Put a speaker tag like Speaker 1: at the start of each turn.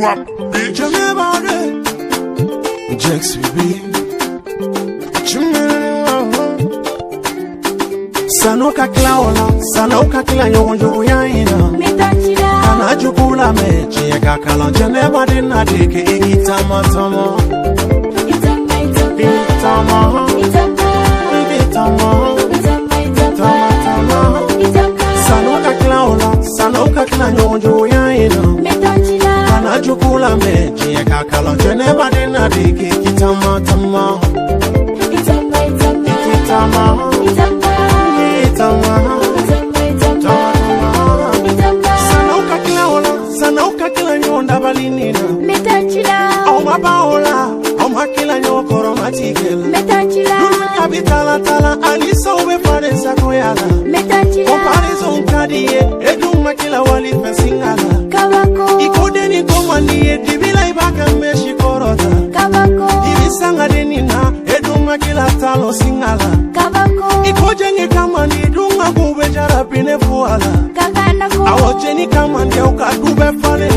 Speaker 1: Drop, bitch.
Speaker 2: Jax baby. Sanoka klaola, sanoka kila nyonjo ya ina.
Speaker 3: Metachila.
Speaker 2: Kana jukula mechi ya kakala janeba dina deke igitama tamo.
Speaker 3: Itama.
Speaker 2: Itama. Sanoka klaola, sanoka kila nyonjo ya ina.
Speaker 3: Metachila.
Speaker 2: Kana jukula mechi ya kakala janeba dina deke igitama tamo. Itama. Sanoka kila nyonda balinina.
Speaker 3: Metachila.
Speaker 2: Oma baola, oma kila nyokoro matigela.
Speaker 3: Metachila.
Speaker 2: Dunya bitala tala alisa ube fare sakoyala.
Speaker 3: Metachila.
Speaker 2: Comparison kadiye, eduma kila wali pesingala.
Speaker 3: Kabako.
Speaker 2: Ikodeni komaniye, dibila ibaka meshi korota.
Speaker 3: Kabako.
Speaker 2: Ibisanga denina, eduma kila talo singala.
Speaker 3: Kabako.
Speaker 2: Ikojeni kamani, dunga kube jarapine fuala.
Speaker 3: Kakanako.
Speaker 2: Awojeni kamani, ukadube fale